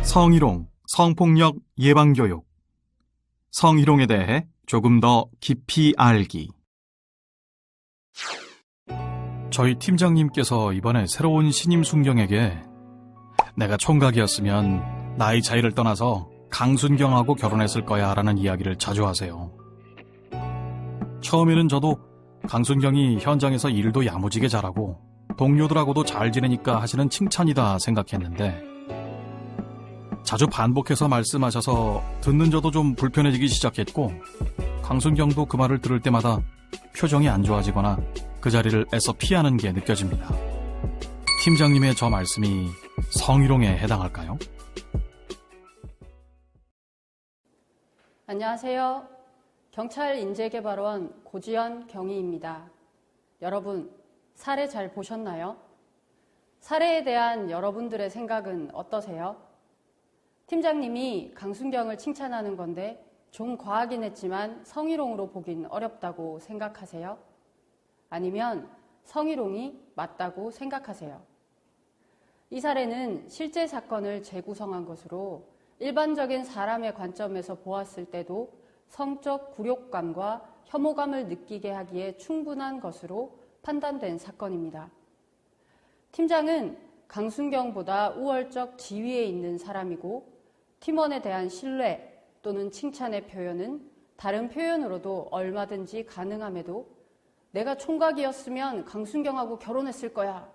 성희롱, 성폭력 예방교육. 성희롱에 대해 조금 더 깊이 알기. 저희 팀장님께서 이번에 새로운 신임 순경에게 내가 총각이었으면 나이 차이를 떠나서 강순경하고 결혼했을 거야 라는 이야기를 자주 하세요. 처음에는 저도 강순경이 현장에서 일도 야무지게 잘하고 동료들하고도 잘 지내니까 하시는 칭찬이다 생각했는데 자주 반복해서 말씀하셔서 듣는 저도 좀 불편해지기 시작했고 강순경도 그 말을 들을 때마다 표정이 안 좋아지거나 그 자리를 애써 피하는 게 느껴집니다. 팀장님의 저 말씀이 성희롱에 해당할까요? 안녕하세요. 경찰 인재개발원 고지연 경위입니다. 여러분, 사례 잘 보셨나요? 사례에 대한 여러분들의 생각은 어떠세요? 팀장님이 강순경을 칭찬하는 건데 좀 과하긴 했지만 성희롱으로 보긴 어렵다고 생각하세요? 아니면 성희롱이 맞다고 생각하세요? 이 사례는 실제 사건을 재구성한 것으로 일반적인 사람의 관점에서 보았을 때도 성적 굴욕감과 혐오감을 느끼게 하기에 충분한 것으로 판단된 사건입니다. 팀장은 강순경보다 우월적 지위에 있는 사람이고 팀원에 대한 신뢰 또는 칭찬의 표현은 다른 표현으로도 얼마든지 가능함에도 내가 총각이었으면 강순경하고 결혼했을 거야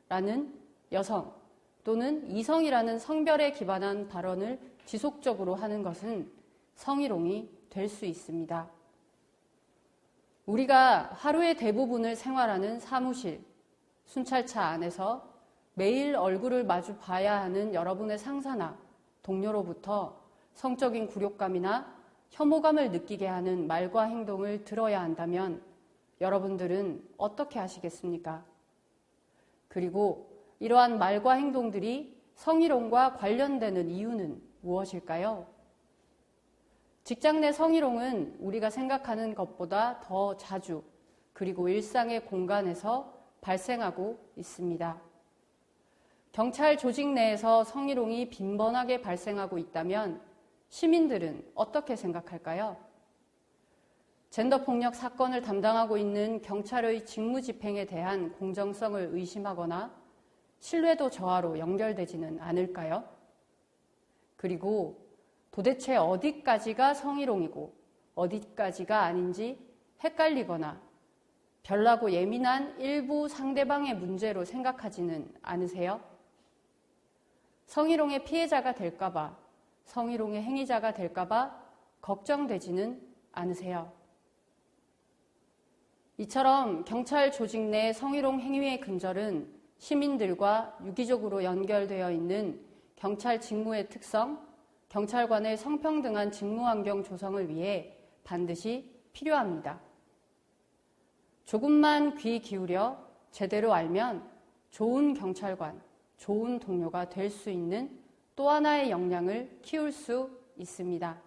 라는 여성 또는 이성이라는 성별에 기반한 발언을 지속적으로 하는 것은 성희롱이 될 수 있습니다. 우리가 하루의 대부분을 생활하는 사무실, 순찰차 안에서 매일 얼굴을 마주 봐야 하는 여러분의 상사나 동료로부터 성적인 굴욕감이나 혐오감을 느끼게 하는 말과 행동을 들어야 한다면 여러분들은 어떻게 하시겠습니까? 그리고 이러한 말과 행동들이 성희롱과 관련되는 이유는 무엇일까요? 직장 내 성희롱은 우리가 생각하는 것보다 더 자주 그리고 일상의 공간에서 발생하고 있습니다. 경찰 조직 내에서 성희롱이 빈번하게 발생하고 있다면 시민들은 어떻게 생각할까요? 젠더폭력 사건을 담당하고 있는 경찰의 직무집행에 대한 공정성을 의심하거나 신뢰도 저하로 연결되지는 않을까요? 그리고 도대체 어디까지가 성희롱이고 어디까지가 아닌지 헷갈리거나 별나고 예민한 일부 상대방의 문제로 생각하지는 않으세요? 성희롱의 피해자가 될까봐, 성희롱의 행위자가 될까봐 걱정되지는 않으세요? 이처럼 경찰 조직 내 성희롱 행위의 근절은 시민들과 유기적으로 연결되어 있는 경찰 직무의 특성, 경찰관의 성평등한 직무 환경 조성을 위해 반드시 필요합니다. 조금만 귀 기울여 제대로 알면 좋은 경찰관, 좋은 동료가 될 수 있는 또 하나의 역량을 키울 수 있습니다.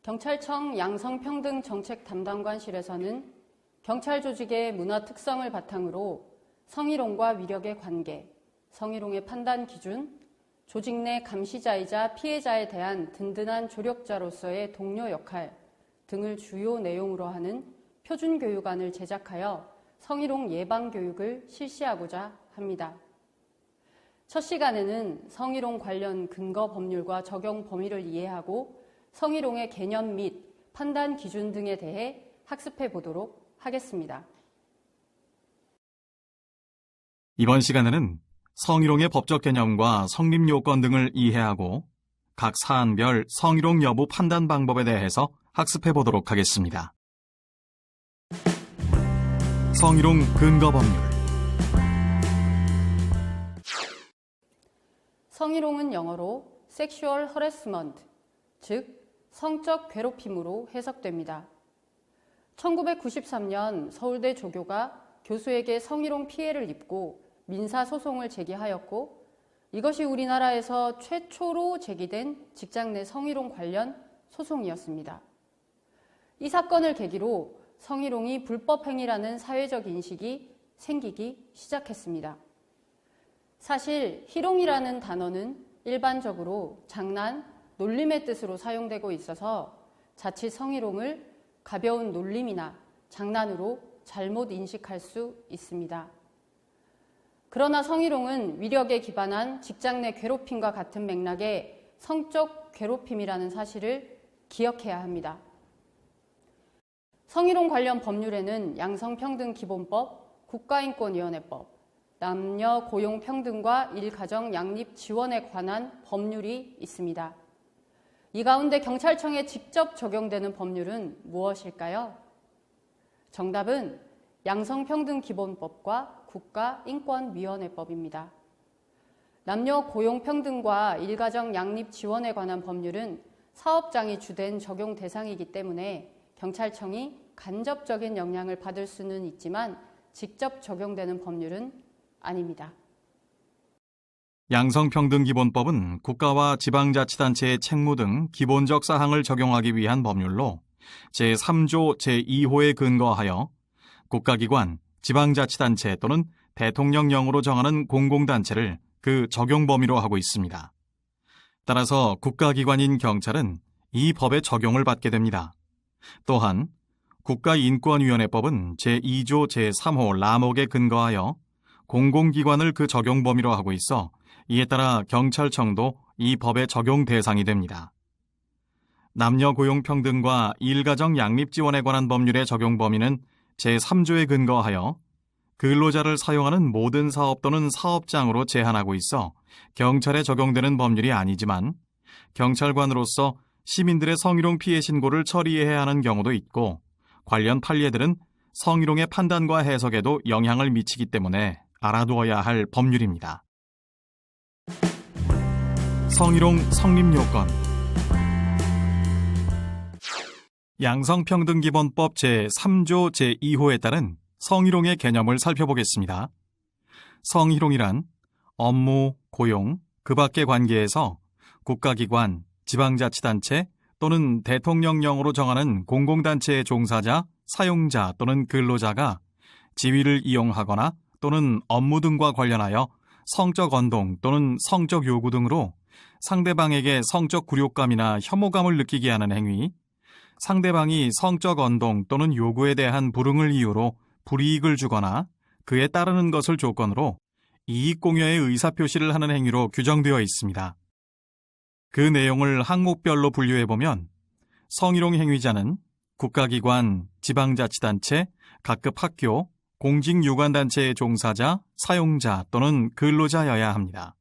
경찰청 양성평등정책 담당관실에서는 경찰 조직의 문화 특성을 바탕으로 성희롱과 위력의 관계, 성희롱의 판단 기준, 조직 내 감시자이자 피해자에 대한 든든한 조력자로서의 동료 역할 등을 주요 내용으로 하는 표준교육안을 제작하여 성희롱 예방 교육을 실시하고자 합니다. 첫 시간에는 성희롱 관련 근거 법률과 적용 범위를 이해하고 성희롱의 개념 및 판단 기준 등에 대해 학습해 보도록 하겠습니다. 이번 시간에는 성희롱의 법적 개념과 성립 요건 등을 이해하고 각 사안별 성희롱 여부 판단 방법에 대해서 학습해 보도록 하겠습니다. 성희롱 근거 법률. 성희롱은 영어로 sexual harassment, 즉 성적 괴롭힘으로 해석됩니다. 1993년 서울대 조교가 교수에게 성희롱 피해를 입고 민사소송을 제기하였고 이것이 우리나라에서 최초로 제기된 직장 내 성희롱 관련 소송이었습니다. 이 사건을 계기로 성희롱이 불법행위라는 사회적 인식이 생기기 시작했습니다. 사실 희롱이라는 단어는 일반적으로 장난, 놀림의 뜻으로 사용되고 있어서 자칫 성희롱을 가벼운 놀림이나 장난으로 잘못 인식할 수 있습니다. 그러나 성희롱은 위력에 기반한 직장 내 괴롭힘과 같은 맥락의 성적 괴롭힘이라는 사실을 기억해야 합니다. 성희롱 관련 법률에는 양성평등기본법, 국가인권위원회법, 남녀 고용평등과 일가정 양립 지원에 관한 법률이 있습니다. 이 가운데 경찰청에 직접 적용되는 법률은 무엇일까요? 정답은 양성평등기본법과 국가인권위원회법입니다. 남녀 고용평등과 일가정 양립 지원에 관한 법률은 사업장이 주된 적용 대상이기 때문에 경찰청이 간접적인 영향을 받을 수는 있지만 직접 적용되는 법률은 아닙니다. 양성평등기본법은 국가와 지방자치단체의 책무 등 기본적 사항을 적용하기 위한 법률로 제3조 제2호에 근거하여 국가기관, 지방자치단체 또는 대통령령으로 정하는 공공단체를 그 적용 범위로 하고 있습니다. 따라서 국가기관인 경찰은 이 법의 적용을 받게 됩니다. 또한 국가인권위원회법은 제2조 제3호 라목에 근거하여 공공기관을 그 적용 범위로 하고 있어 이에 따라 경찰청도 이 법의 적용 대상이 됩니다. 남녀 고용평등과 일가정 양립지원에 관한 법률의 적용 범위는 제3조에 근거하여 근로자를 사용하는 모든 사업 또는 사업장으로 제한하고 있어 경찰에 적용되는 법률이 아니지만 경찰관으로서 시민들의 성희롱 피해 신고를 처리해야 하는 경우도 있고 관련 판례들은 성희롱의 판단과 해석에도 영향을 미치기 때문에 알아두어야 할 법률입니다. 성희롱 성립 요건. 양성평등기본법 제3조 제2호에 따른 성희롱의 개념을 살펴보겠습니다. 성희롱이란 업무, 고용, 그 밖의 관계에서 국가기관, 지방자치단체 또는 대통령령으로 정하는 공공단체의 종사자, 사용자 또는 근로자가 지위를 이용하거나 또는 업무 등과 관련하여 성적 언동 또는 성적 요구 등으로 상대방에게 성적 굴욕감이나 혐오감을 느끼게 하는 행위, 상대방이 성적 언동 또는 요구에 대한 불응을 이유로 불이익을 주거나 그에 따르는 것을 조건으로 이익공여의 의사표시를 하는 행위로 규정되어 있습니다. 그 내용을 항목별로 분류해보면 성희롱 행위자는 국가기관, 지방자치단체, 각급 학교, 공직유관단체의 종사자, 사용자 또는 근로자여야 합니다.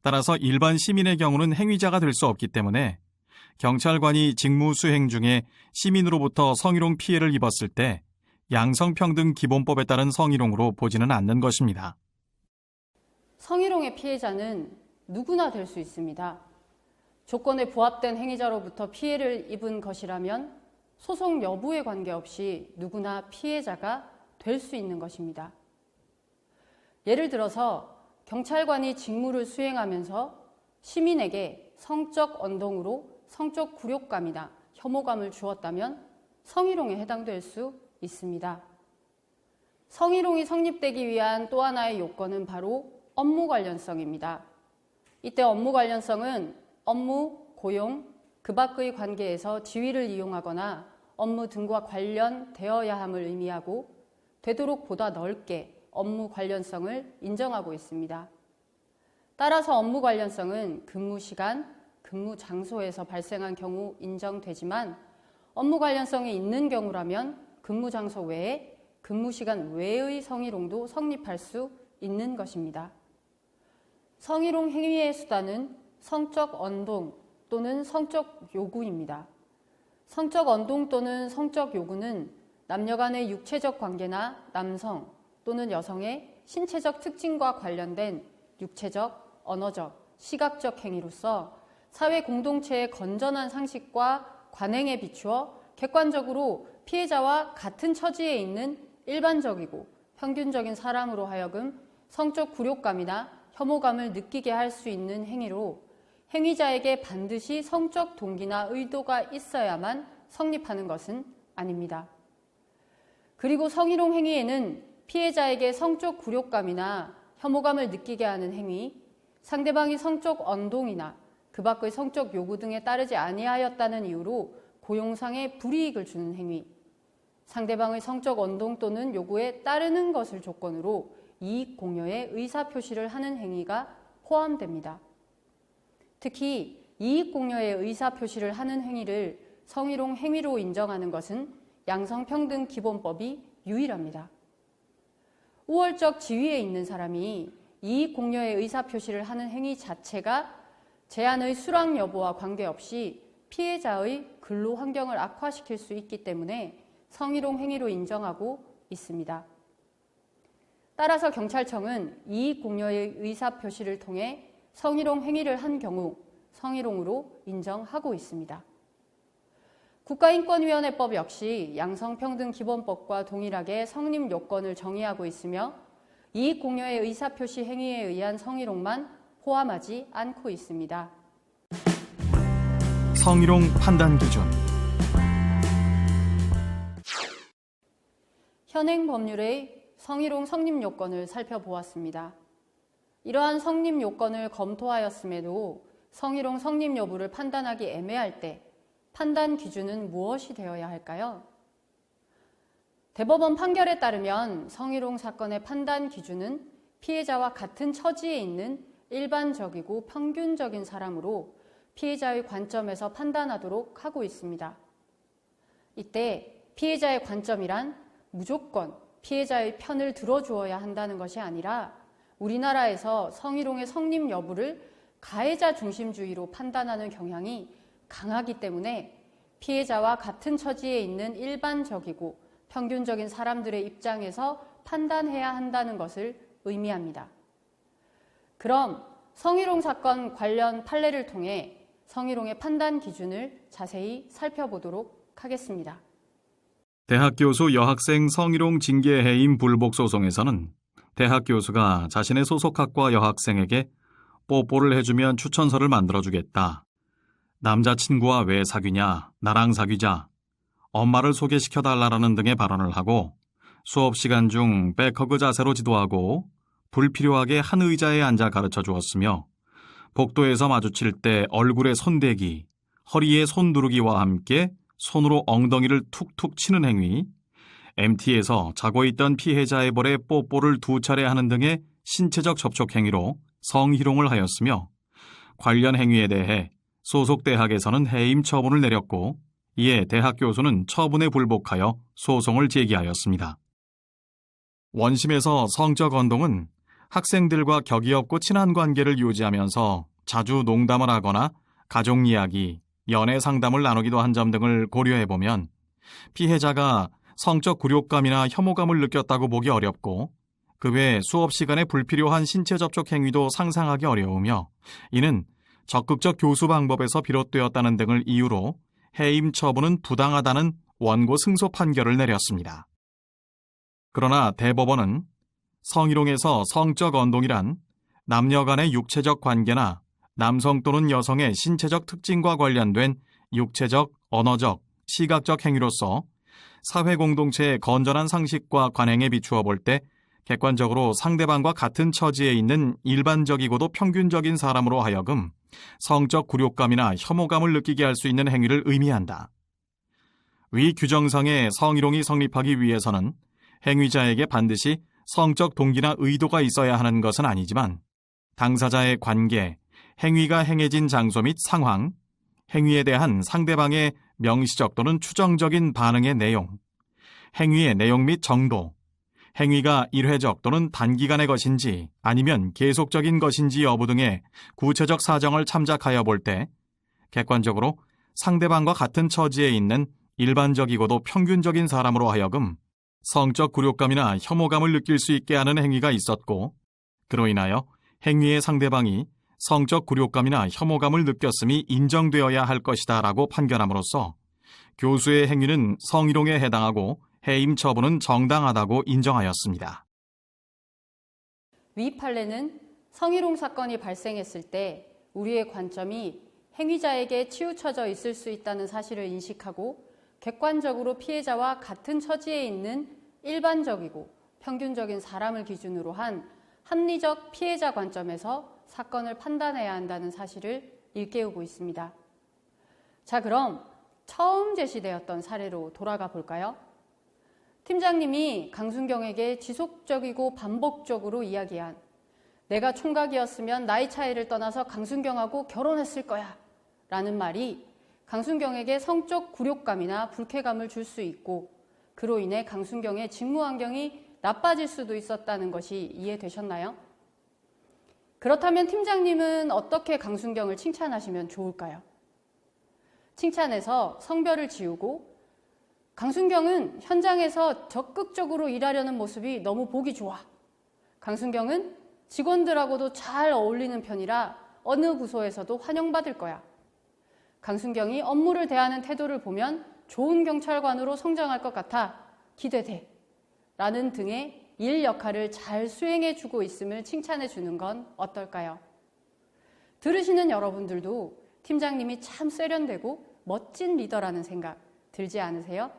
따라서 일반 시민의 경우는 행위자가 될 수 없기 때문에 경찰관이 직무 수행 중에 시민으로부터 성희롱 피해를 입었을 때 양성평등기본법에 따른 성희롱으로 보지는 않는 것입니다. 성희롱의 피해자는 누구나 될 수 있습니다. 조건에 부합된 행위자로부터 피해를 입은 것이라면 소송 여부에 관계없이 누구나 피해자가 될 수 있는 것입니다. 예를 들어서 경찰관이 직무를 수행하면서 시민에게 성적 언동으로 성적 굴욕감이나 혐오감을 주었다면 성희롱에 해당될 수 있습니다. 성희롱이 성립되기 위한 또 하나의 요건은 바로 업무 관련성입니다. 이때 업무 관련성은 업무, 고용, 그 밖의 관계에서 지위를 이용하거나 업무 등과 관련되어야 함을 의미하고 되도록 보다 넓게 업무 관련성을 인정하고 있습니다. 따라서 업무 관련성은 근무 시간, 근무 장소에서 발생한 경우 인정되지만 업무 관련성이 있는 경우라면 근무 장소 외에 근무 시간 외의 성희롱도 성립할 수 있는 것입니다. 성희롱 행위의 수단은 성적 언동 또는 성적 요구입니다. 성적 언동 또는 성적 요구는 남녀 간의 육체적 관계나 남성 또는 여성의 신체적 특징과 관련된 육체적, 언어적, 시각적 행위로서 사회 공동체의 건전한 상식과 관행에 비추어 객관적으로 피해자와 같은 처지에 있는 일반적이고 평균적인 사람으로 하여금 성적 굴욕감이나 혐오감을 느끼게 할 수 있는 행위로 행위자에게 반드시 성적 동기나 의도가 있어야만 성립하는 것은 아닙니다. 그리고 성희롱 행위에는 피해자에게 성적 굴욕감이나 혐오감을 느끼게 하는 행위, 상대방이 성적 언동이나 그 밖의 성적 요구 등에 따르지 아니하였다는 이유로 고용상의 불이익을 주는 행위, 상대방의 성적 언동 또는 요구에 따르는 것을 조건으로 이익 공여의 의사표시를 하는 행위가 포함됩니다. 특히 이익 공여의 의사표시를 하는 행위를 성희롱 행위로 인정하는 것은 양성평등기본법이 유일합니다. 우월적 지위에 있는 사람이 이익 공여의 의사표시를 하는 행위 자체가 제한의 수락 여부와 관계없이 피해자의 근로 환경을 악화시킬 수 있기 때문에 성희롱 행위로 인정하고 있습니다. 따라서 경찰청은 이익 공여의 의사표시를 통해 성희롱 행위를 한 경우 성희롱으로 인정하고 있습니다. 국가인권위원회법 역시 양성평등기본법과 동일하게 성립 요건을 정의하고 있으며 이익 공여의 의사표시 행위에 의한 성희롱만 포함하지 않고 있습니다. 성희롱 판단 기준. 현행 법률의 성희롱 성립 요건을 살펴보았습니다. 이러한 성립 요건을 검토하였음에도 성희롱 성립 여부를 판단하기 애매할 때 판단 기준은 무엇이 되어야 할까요? 대법원 판결에 따르면 성희롱 사건의 판단 기준은 피해자와 같은 처지에 있는 일반적이고 평균적인 사람으로 피해자의 관점에서 판단하도록 하고 있습니다. 이때 피해자의 관점이란 무조건 피해자의 편을 들어주어야 한다는 것이 아니라 우리나라에서 성희롱의 성립 여부를 가해자 중심주의로 판단하는 경향이 강하기 때문에 피해자와 같은 처지에 있는 일반적이고 평균적인 사람들의 입장에서 판단해야 한다는 것을 의미합니다. 그럼 성희롱 사건 관련 판례를 통해 성희롱의 판단 기준을 자세히 살펴보도록 하겠습니다. 대학 교수 여학생 성희롱 징계 해임 불복 소송에서는 대학 교수가 자신의 소속 학과 여학생에게 뽀뽀를 해주면 추천서를 만들어주겠다. 남자친구와 왜 사귀냐, 나랑 사귀자, 엄마를 소개시켜달라는 등의 발언을 하고 수업 시간 중 백허그 자세로 지도하고 불필요하게 한 의자에 앉아 가르쳐 주었으며 복도에서 마주칠 때 얼굴에 손대기, 허리에 손 두르기와 함께 손으로 엉덩이를 툭툭 치는 행위, MT에서 자고 있던 피해자의 볼에 뽀뽀를 2차례 하는 등의 신체적 접촉 행위로 성희롱을 하였으며 관련 행위에 대해 소속 대학에서는 해임 처분을 내렸고 이에 대학 교수는 처분에 불복하여 소송을 제기하였습니다. 원심에서 성적 언동은 학생들과 격이 없고 친한 관계를 유지하면서 자주 농담을 하거나 가족 이야기, 연애 상담을 나누기도 한 점 등을 고려해보면 피해자가 성적 굴욕감이나 혐오감을 느꼈다고 보기 어렵고 그 외 수업 시간에 불필요한 신체 접촉 행위도 상상하기 어려우며 이는 적극적 교수 방법에서 비롯되었다는 등을 이유로 해임 처분은 부당하다는 원고 승소 판결을 내렸습니다. 그러나 대법원은 성희롱에서 성적 언동이란 남녀 간의 육체적 관계나 남성 또는 여성의 신체적 특징과 관련된 육체적, 언어적, 시각적 행위로서 사회 공동체의 건전한 상식과 관행에 비추어 볼 때 객관적으로 상대방과 같은 처지에 있는 일반적이고도 평균적인 사람으로 하여금 성적 굴욕감이나 혐오감을 느끼게 할 수 있는 행위를 의미한다. 위 규정상의 성희롱이 성립하기 위해서는 행위자에게 반드시 성적 동기나 의도가 있어야 하는 것은 아니지만 당사자의 관계, 행위가 행해진 장소 및 상황, 행위에 대한 상대방의 명시적 또는 추정적인 반응의 내용, 행위의 내용 및 정도, 행위가 일회적 또는 단기간의 것인지 아니면 계속적인 것인지 여부 등의 구체적 사정을 참작하여 볼 때 객관적으로 상대방과 같은 처지에 있는 일반적이고도 평균적인 사람으로 하여금 성적 굴욕감이나 혐오감을 느낄 수 있게 하는 행위가 있었고 그로 인하여 행위의 상대방이 성적 굴욕감이나 혐오감을 느꼈음이 인정되어야 할 것이다 라고 판결함으로써 교수의 행위는 성희롱에 해당하고 해임 처분은 정당하다고 인정하였습니다. 위 판례는 성희롱 사건이 발생했을 때 우리의 관점이 행위자에게 치우쳐져 있을 수 있다는 사실을 인식하고 객관적으로 피해자와 같은 처지에 있는 일반적이고 평균적인 사람을 기준으로 한 합리적 피해자 관점에서 사건을 판단해야 한다는 사실을 일깨우고 있습니다. 자, 그럼 처음 제시되었던 사례로 돌아가 볼까요? 팀장님이 강순경에게 지속적이고 반복적으로 이야기한 내가 총각이었으면 나이 차이를 떠나서 강순경하고 결혼했을 거야 라는 말이 강순경에게 성적 굴욕감이나 불쾌감을 줄 수 있고 그로 인해 강순경의 직무 환경이 나빠질 수도 있었다는 것이 이해되셨나요? 그렇다면 팀장님은 어떻게 강순경을 칭찬하시면 좋을까요? 칭찬에서 성별을 지우고 강순경은 현장에서 적극적으로 일하려는 모습이 너무 보기 좋아. 강순경은 직원들하고도 잘 어울리는 편이라 어느 부서에서도 환영받을 거야. 강순경이 업무를 대하는 태도를 보면 좋은 경찰관으로 성장할 것 같아 기대돼. 라는 등의 일 역할을 잘 수행해주고 있음을 칭찬해주는 건 어떨까요? 들으시는 여러분들도 팀장님이 참 세련되고 멋진 리더라는 생각 들지 않으세요?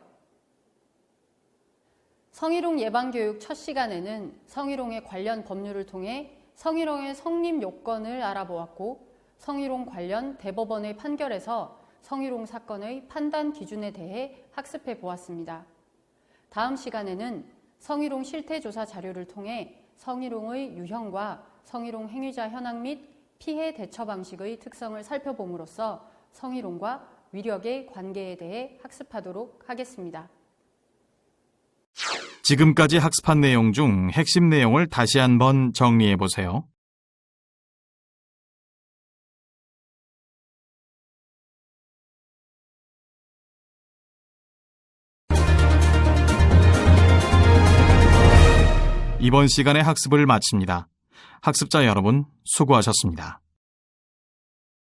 성희롱 예방교육 첫 시간에는 성희롱에 관련 법률을 통해 성희롱의 성립 요건을 알아보았고 성희롱 관련 대법원의 판결에서 성희롱 사건의 판단 기준에 대해 학습해 보았습니다. 다음 시간에는 성희롱 실태조사 자료를 통해 성희롱의 유형과 성희롱 행위자 현황 및 피해 대처 방식의 특성을 살펴봄으로써 성희롱과 위력의 관계에 대해 학습하도록 하겠습니다. 지금까지 학습한 내용 중 핵심 내용을 다시 한번 정리해 보세요. 이번 시간의 학습을 마칩니다. 학습자 여러분, 수고하셨습니다.